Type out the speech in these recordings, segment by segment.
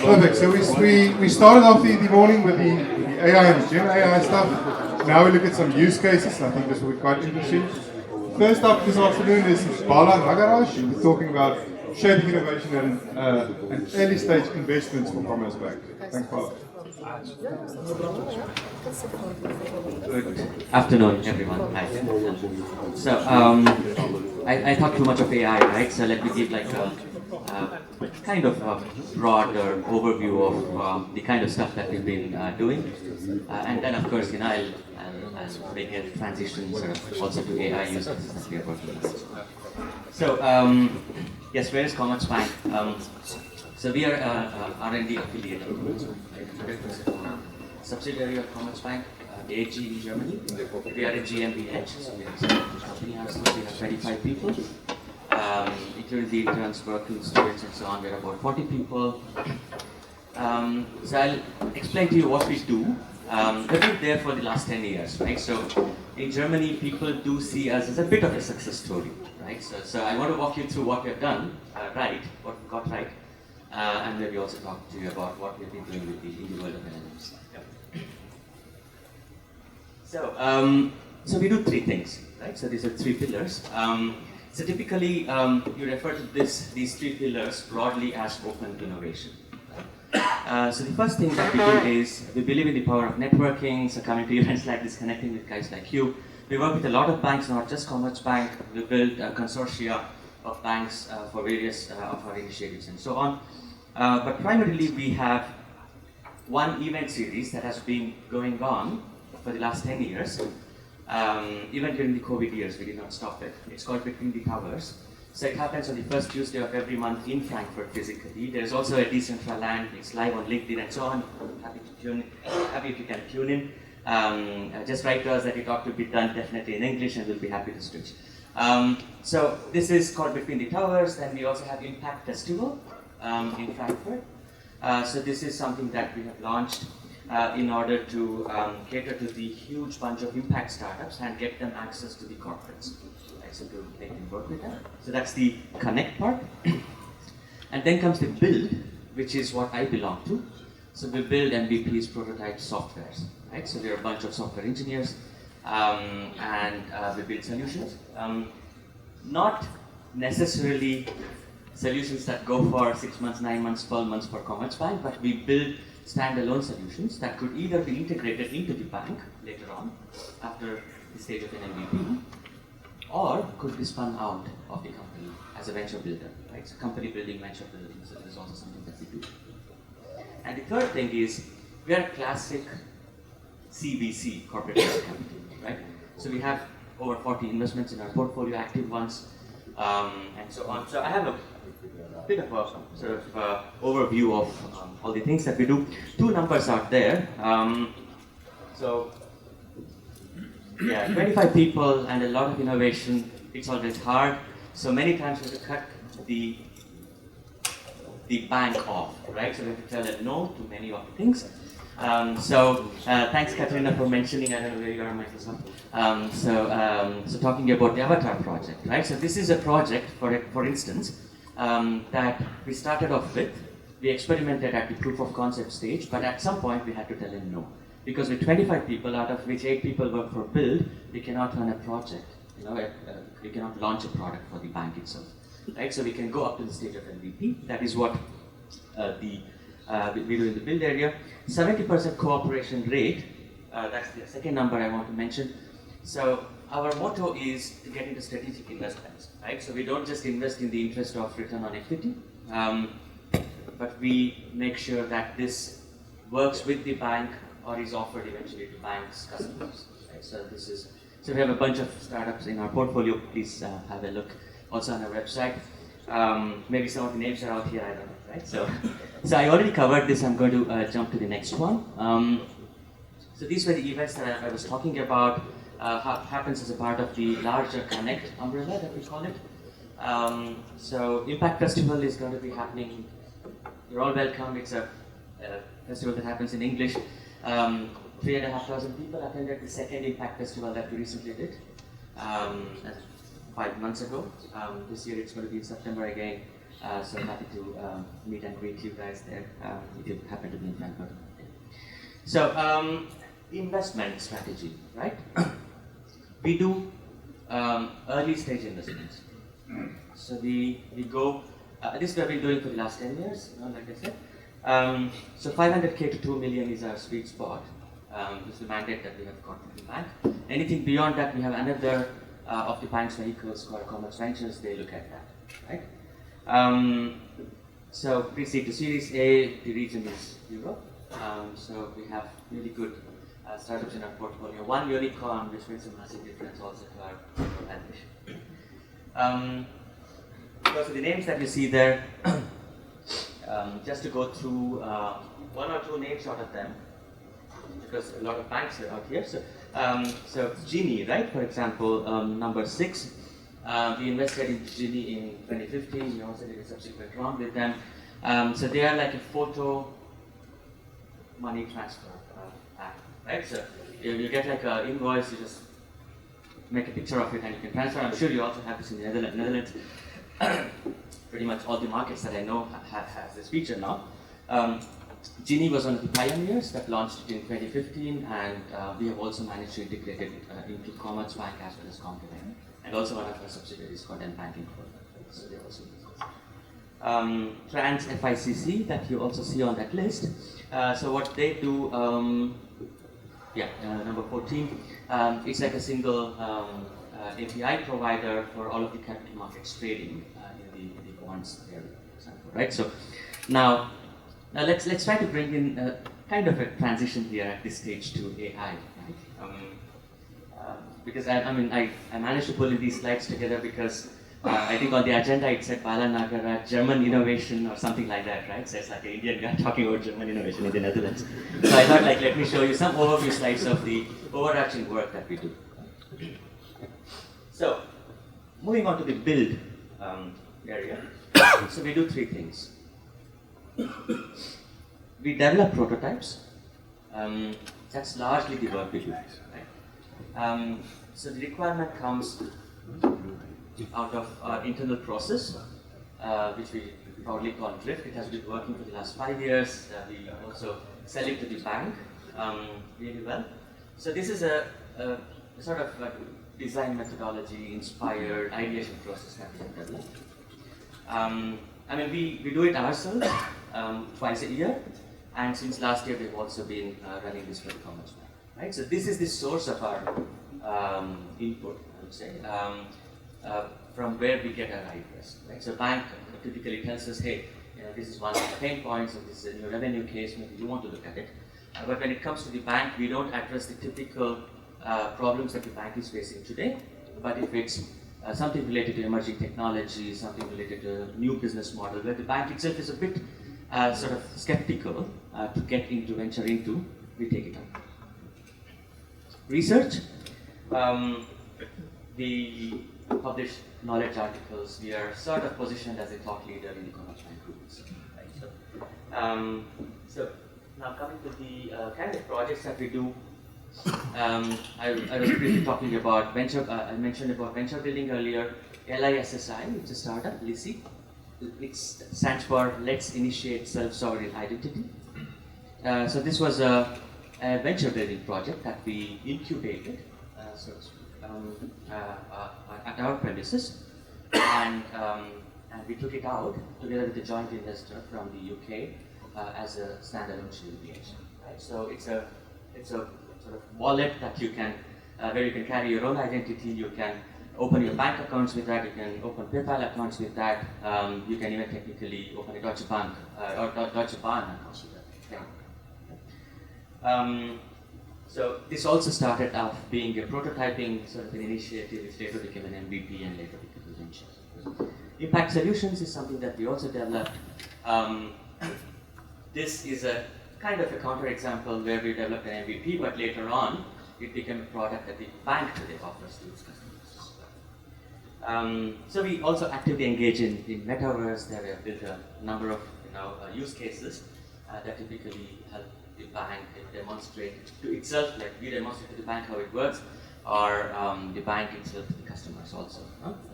Perfect. So we started off the morning with the AI and the Gen AI stuff. Now we look at some use cases. I think this will be quite interesting. First up this afternoon is Bala and Nagaraj. We're talking about shaping innovation and early stage investments for Commerzbank. Thanks, Bala. Good afternoon, everyone. Hi. So, I talked too much of AI, right? So let me give like a kind of a broader overview of the kind of stuff that we've been doing, and then of course, I'll make a transition sort of also to AI use cases that we are working on. So, yes, where is Commerzbank? So we are R&D affiliate, 100% subsidiary of Commerzbank, the AG in Germany. We are a GmbH, so we are a company ourselves. We have 25 people, including the interns, working students, and so on. We are about 40 people. So I'll explain to you what we do. We've been there for the last 10 years, right? So in Germany, people do see us as a bit of a success story, right? So I want to walk you through what we've done right, what we got right. And maybe also talk to you about what we've been doing with in the world of LLMs. Yep. So we do three things, right? So these are three pillars. So typically, you refer to these three pillars broadly as open innovation. So the first thing that we do is we believe in the power of networking. So coming to events like this, connecting with guys like you. We work with a lot of banks, not just Commerzbank. We build a consortia of banks for various of our initiatives and so on. But primarily we have one event series that has been going on for the last 10 years. Even during the COVID years, we did not stop it. It's called Between the Towers. So it happens on the first Tuesday of every month in Frankfurt physically. There's also a Decentraland, it's live on LinkedIn and so on. Happy if you can tune in. Just write to us that it ought to be done definitely in English and we'll be happy to switch. So this is called Between the Towers. Then we also have Impact Festival in Frankfurt. So this is something that we have launched in order to cater to the huge bunch of impact startups and get them access to the corporates. Right, so to make them work with them. So that's the connect part. And then comes the build, which is what I belong to. So we build MVPs, prototype softwares. Right? So we are a bunch of software engineers. And we build solutions. Not necessarily solutions that go for 6 months, 9 months, 12 months for Commerzbank, but we build standalone solutions that could either be integrated into the bank later on, after the stage of an MVP, or could be spun out of the company as a venture builder, right? So company building, venture building, so that is also something that we do. And the third thing is, we are a classic CVC, corporate venture capital, right? So we have over 40 investments in our portfolio, active ones, and so on. So I have a bit of a sort of overview of all the things that we do. Two numbers out there. So yeah, 25 people and a lot of innovation. It's always hard. So many times we have to cut the bank off, right? So we have to tell a no to many of the things. Thanks, Katrina, for mentioning. I don't know where you are, Microsoft. So talking about the Avatar project, right? So this is a project, for instance, that we started off with. We experimented at the proof of concept stage, but at some point we had to tell him no. Because with 25 people, out of which 8 people work for build, we cannot run a project. We cannot launch a product for the bank itself, right? So we can go up to the stage of MVP. That is what we do in the build area. 70% cooperation rate. That's the second number I want to mention. So our motto is to get into strategic investments, right? So we don't just invest in the interest of return on equity, but we make sure that this works with the bank or is offered eventually to banks' customers. Right? So we have a bunch of startups in our portfolio. Please have a look also on our website. Maybe some of the names are out here, I don't know, right? So I already covered this. I'm going to jump to the next one. So these were the events that I was talking about. Happens as a part of the larger Connect umbrella that we call it. So Impact Festival is going to be happening. You're all welcome. It's a festival that happens in English. 3,500 people attended the second Impact Festival that we recently did 5 months ago. This year it's going to be in September again. So happy to meet and greet you guys there if you happen to be in Frankfurt. So investment strategy, right? We do early stage investments. So we go, this we have been doing for the last 10 years, like I said. So 500K to 2 million is our sweet spot. This is the mandate that we have got from the bank. Anything beyond that, we have another of the bank's vehicles called Commerzbank. They look at that, right? So pre-seed to Series A, the region is Europe. So we have really good startups in our portfolio. One unicorn, which makes a massive difference also to our valuation. Because of the names that you see there, just to go through one or two names out of them, because a lot of banks are out here. So Genie, right? For example, number 6. We invested in Genie in 2015. We also did a subsequent round with them. So they are like a photo money transfer app, right? So you get like an invoice, you just make a picture of it and you can transfer. I'm sure you also have this in the Netherlands. Pretty much all the markets that I know have this feature now. Genie was one of the pioneers that launched it in 2015, and we have also managed to integrate it into Commerzbank as well as Commerzbank, and also one of our subsidiaries called Banking. So they also use this. Trans FICC that you also see on that list. So what they do, number 14, it's like a single API provider for all of the capital markets trading in the bonds area, for example, right? So now let's try to bring in kind of a transition here at this stage to AI, right? Because I managed to pull in these slides together because I think on the agenda it said Bala, Nagaraj, German innovation or something like that, right? So it's like an Indian guy talking about German innovation in the Netherlands. So I thought, let me show you some overview slides of the overarching work that we do. So, moving on to the build area. So we do 3 things. We develop prototypes. That's largely the work we do. Right? So the requirement comes out of our internal process, which we proudly call Drift. It has been working for the last 5 years. We also sell it to the bank really well. So this is a sort of design methodology inspired ideation process that we have developed. We do it ourselves twice a year, and since last year we've also been running this for Commerzbank. Right? So this is the source of our input, I would say, from where we get our ideas. Right? So bank typically tells us, hey, this is one of the pain points, or this is a new revenue case, maybe you want to look at it. But when it comes to the bank, we don't address the typical problems that the bank is facing today. But if it's something related to emerging technology, something related to a new business model, where the bank itself is a bit sort of skeptical to venture into, we take it up. Research. We publish knowledge articles. We are sort of positioned as a thought leader in the Commerzbank groups. Right? So now coming to the kind of projects that we do. I was briefly talking about venture. I mentioned about venture building earlier. LISSI, it's a startup, LISI. It stands for Let's Initiate Self-Sovereign Identity. So this was a venture building project that we incubated at our premises, and we took it out together with a joint investor from the UK as a standalone GmbH. Right? So it's a sort of wallet that you can, where you can carry your own identity. You can open your bank accounts with that. You can open PayPal accounts with that. You can even technically open a Deutsche Bank or Deutsche Bahn accounts with that. So this also started off being a prototyping sort of an initiative, which later became an MVP and later became a venture. Impact Solutions is something that we also developed. This is a kind of a counterexample where we developed an MVP, but later on it became a product that the bank today offers to its customers. So we also actively engage in metaverse. There we have built a number of use cases that typically help the bank demonstrate to itself, like we demonstrate to the bank how it works, or the bank itself to the customers also.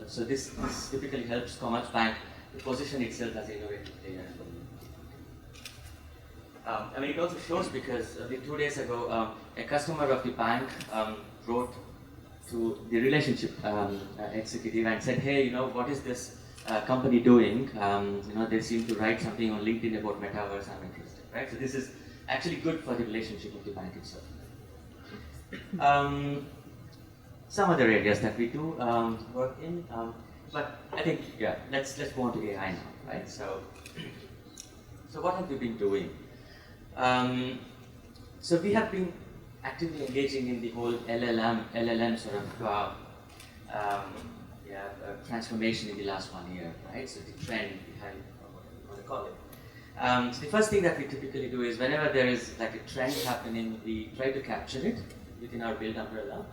So this typically helps Commerzbank to position itself as an innovative player. I mean, it also shows because 2 days ago, a customer of the bank wrote to the relationship executive and said, hey, you know, what is this company doing? You know, they seem to write something on LinkedIn about metaverse. I'm interested, right? So this is actually good for the relationship of the bank itself. Some other areas that we do work in, but I think, yeah, let's go on to AI now, right? So what have we been doing? So we have been actively engaging in the whole LLM sort of transformation in the last 1 year, right? So the trend behind what you want to call it. So the first thing that we typically do is whenever there is like a trend happening, we try to capture it within our build umbrella,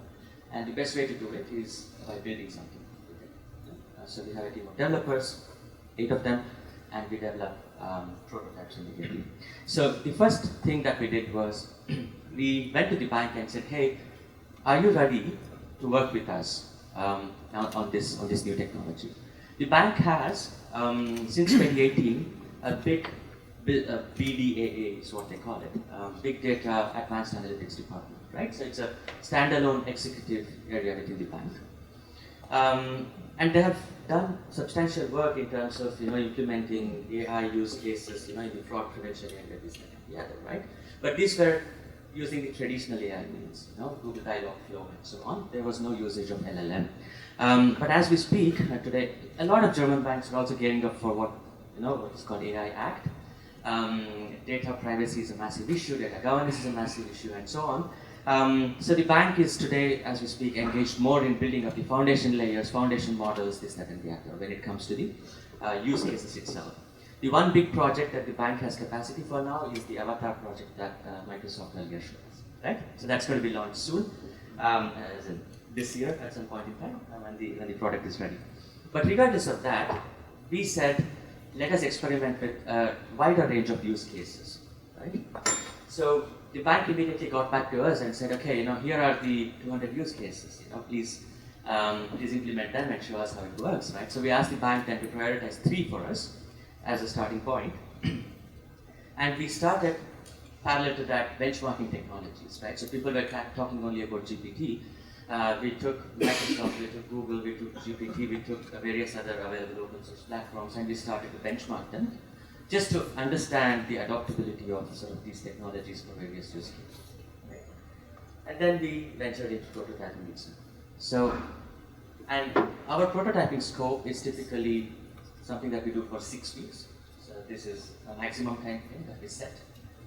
and the best way to do it is by building something with it. So we have a team of developers, 8 of them, and we develop prototypes immediately. So the first thing that we did was we went to the bank and said, hey, are you ready to work with us on this new technology? The bank has, since 2018, a big BDAA is what they call it, Big Data Advanced Analytics Department, right? So it's a standalone executive area within the bank. And they have done substantial work in terms of, you know, implementing AI use cases, you know, in the fraud prevention area, this, that, and the other, right? But these were using the traditional AI means, you know, Google Dialogflow and so on. There was no usage of LLM. But as we speak today, a lot of German banks are also gearing up for what is called AI Act. Data privacy is a massive issue, data governance is a massive issue, and so on. So the bank is today, as we speak, engaged more in building up the foundation layers, foundation models, this, that, and the other, when it comes to the use cases itself. The one big project that the bank has capacity for now is the Avatar project that Microsoft earlier showed us, right? So that's going to be launched soon, as in this year at some point in time, when the product is ready. But regardless of that, we said, let us experiment with a wider range of use cases, right? So the bank immediately got back to us and said, okay, you know, here are the 200 use cases, you know, please implement them and show us how it works, right? So we asked the bank then to prioritize 3 for us as a starting point. And we started parallel to that benchmarking technologies, right? So people were talking only about GPT. We took Microsoft, we took Google, we took GPT, we took various other available open source platforms, and we started to benchmark them just to understand the adaptability of sort of these technologies for various use cases. Right? And then we ventured into prototyping itself. So, and our prototyping scope is typically something that we do for 6 weeks. So this is a maximum time frame that we set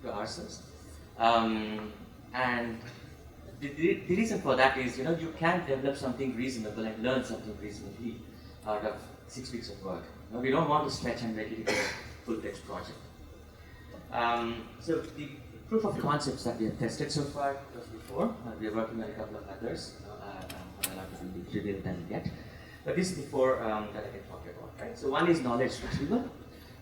to ourselves. And the reason for that is, you know, you can develop something reasonable and learn something reasonably out of 6 weeks of work. You know, we don't want to stretch and make it into a full-fledged project. So the proof of concepts that we have tested so far was before. We are working on a couple of others. I'm not going to reveal them yet. But this is before that I can talk about, right? So one is knowledge retrieval.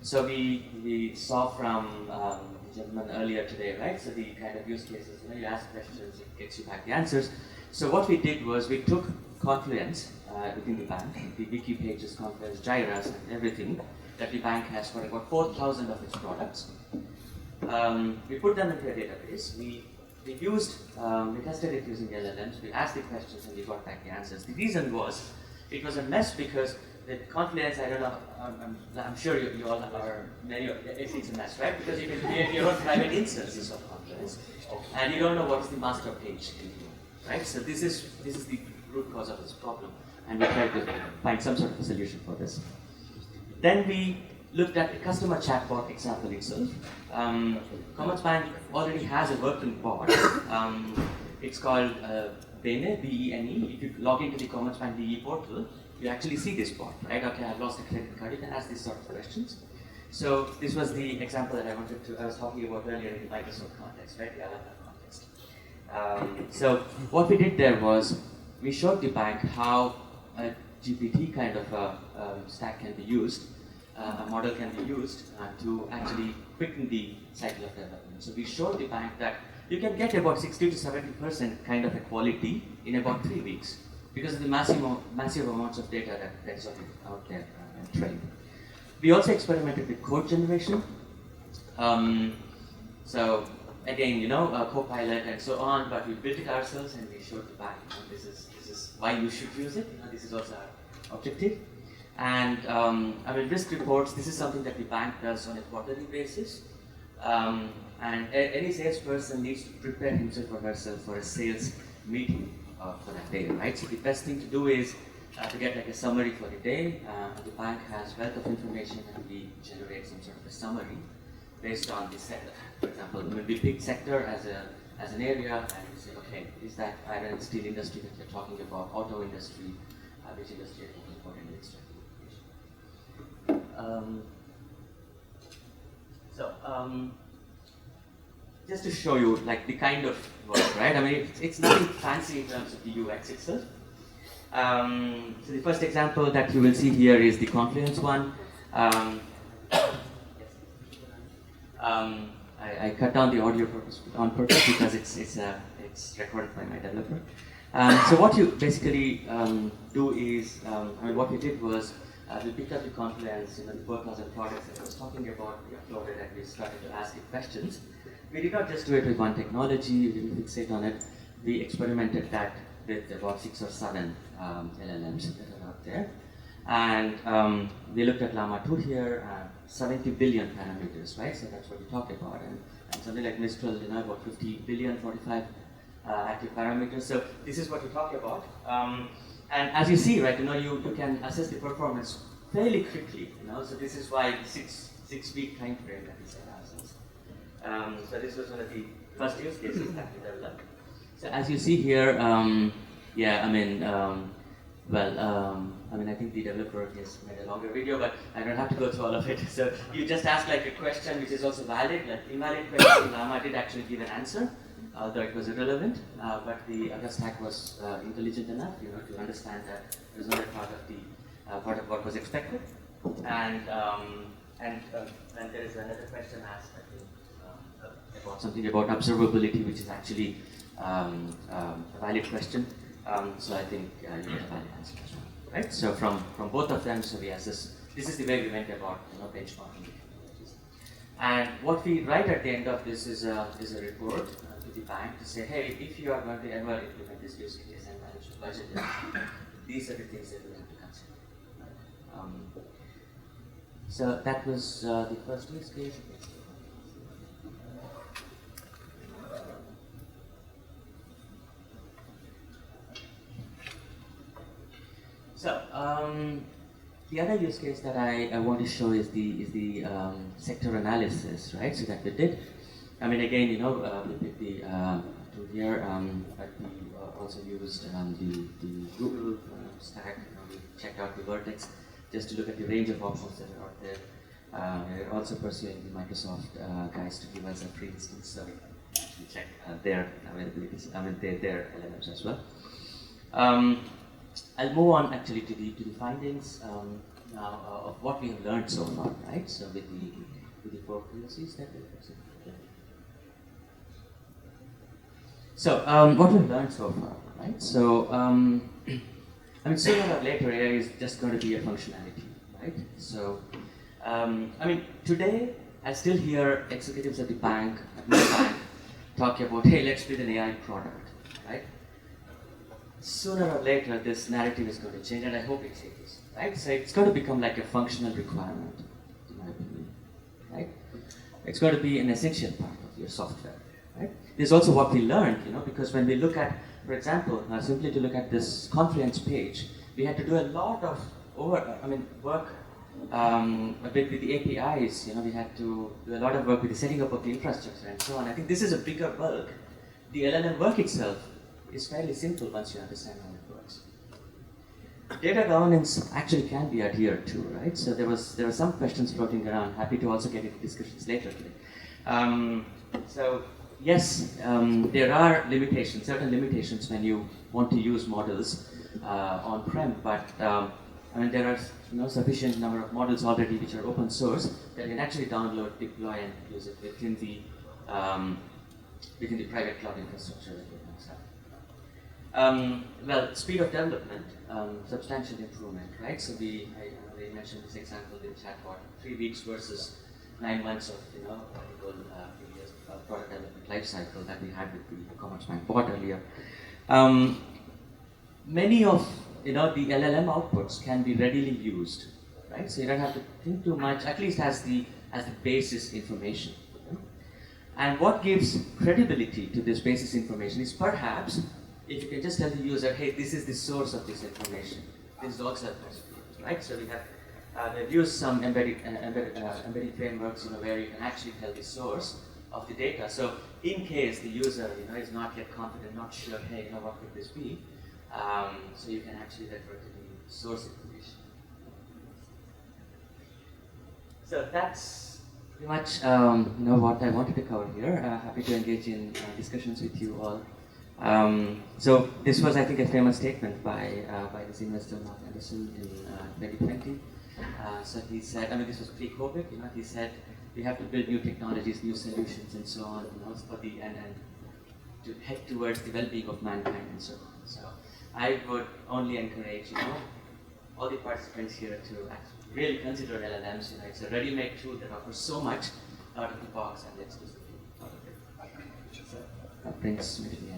So we saw from the gentleman earlier today, right? So the kind of use cases, you know, you ask questions, it gets you back the answers. So what we did was we took Confluence within the bank, the wiki pages, Confluence, Jira's, and everything that the bank has for about 4,000 of its products. We put them into a database. We tested it using LLMs. We asked the questions and we got back the answers. The reason was, it was a mess because the Confluence, I don't know, I'm sure you all are, it's a mess, right? Because you can create your own private instances of Confluence, and you don't know what is the master page, right? So this is the root cause of this problem, and we tried to find some sort of a solution for this. Then we looked at the customer chatbot example itself. Commerzbank already has a working bot. It's called Bene, B-E-N-E. If you log into the Commerzbank DE portal, you actually see this bot, right? Okay, I've lost a credit card. You can ask these sort of questions. So this was the example that I was talking about earlier in the Microsoft context, right? The Avatar context. So what we did there was we showed the bank how a GPT kind of a stack can be used, a model can be used to actually quicken the cycle of development. So we showed the bank that you can get about 60 to 70% kind of a quality in about 3 weeks because of the massive amounts of data that's out there and trained. We also experimented with code generation. So again, Copilot and so on, but we built it ourselves and we showed the bank. This is why you should use it. This is also our objective. And risk reports. This is something that the bank does on a quarterly basis. And any salesperson needs to prepare himself or herself for a sales meeting for that day, right? So the best thing to do is to get like a summary for the day. The bank has wealth of information, and we generate some sort of a summary based on the sector. For example, we pick sector as an area, and we say, okay, is that iron and steel industry that you're talking about, auto industry, which industry you're talking about, and it's just to show you like the kind of work, right? It's nothing fancy in terms of the UX itself. So the first example that you will see here is the Confluence one. I cut down the audio on purpose because it's recorded by my developer. So what you basically do is, what we did was we picked up the Confluence, the 4,000 products that I was talking about, we uploaded and we started to ask it questions. We did not just do it with one technology, we didn't fixate on it. We experimented that with about 6 or 7 LLMs that are out there. And we looked at Llama 2 here, 70 billion parameters, right? So that's what we talked about. And something like Mistral, about 50 billion, 45 active parameters. So this is what we talked about. And as you see, right, you can assess the performance fairly quickly. So this is why the six-week time frame that we set ourselves. So this was one of the first use cases that we developed. So as you see here, I think the developer has made a longer video, but I don't have to go through all of it. So you just ask like a question which is also valid, like invalid question. Llama did actually give an answer, although it was irrelevant. But the other stack was intelligent enough, to understand that it was not a part of what was expected. And there is another question asked, I think, about something about observability, which is actually a valid question. So I think you get a valid answer as well. Right? So from both of them, so we assess. This is the way we went about benchmarking technologies. And what we write at the end of this is a report to the bank to say, hey, if you are going to ever implement this use case and manage to budget it, these are the things that we have to consider. So that was the first use case. So the other use case that I want to show is the sector analysis, right? So that we did. Again, we picked the tool here, but we also used the Google stack. We checked out the Vertex just to look at the range of options that are out there. We're also pursuing the Microsoft guys to give us a free instance, so we can actually check their availabilities. Their LLMs as well. I'll move on actually to the findings now of what we have learned so far, right? So with the 4 POCs that we have. So what we've learned so far, right? So sooner or later AI is just going to be a functionality, right? So today I still hear executives at my bank talking about, hey, let's build an AI product, right? Sooner or later, this narrative is going to change, and I hope it changes, right? So it's going to become like a functional requirement, in my opinion, right? It's going to be an essential part of your software, right? This is also what we learned, because when we look at, for example, simply to look at this Confluence page, we had to do a lot of work a bit with the APIs. We had to do a lot of work with the setting up of the infrastructure and so on. I think this is a bigger bulk. The LLM work itself is fairly simple once you understand how it works. Data governance actually can be adhered to, right? So there were some questions floating around. Happy to also get into discussions later today. So yes, there are certain limitations when you want to use models on-prem, but there are sufficient number of models already which are open source that you can actually download, deploy, and use it within the private cloud infrastructure that you have. Speed of development, substantial improvement, right? So they mentioned this example in chatbot, 3 weeks versus 9 months of, what we call previous product development life cycle that we had with the Commerzbank bot earlier. Many of, the LLM outputs can be readily used, right? So you don't have to think too much, at least as the basis information. Right? And what gives credibility to this basis information is perhaps if you can just tell the user, hey, this is the source of this information. This is also a possibility, right? So we have we've used some embedded frameworks, where you can actually tell the source of the data. So in case the user, is not yet confident, not sure, hey, what could this be? So you can actually refer to the source information. So that's pretty much what I wanted to cover here. Happy to engage in discussions with you all. So this was, I think, a famous statement by this investor, Mark Anderson, in 2020. So he said, this was pre-COVID. He said we have to build new technologies, new solutions, and so on. For the and to head towards the well-being of mankind and so on. So I would only encourage, all the participants here to actually really consider LLMs. It's a ready-made tool that offers so much out of the box, and let's do something out of it. So that brings me to the end.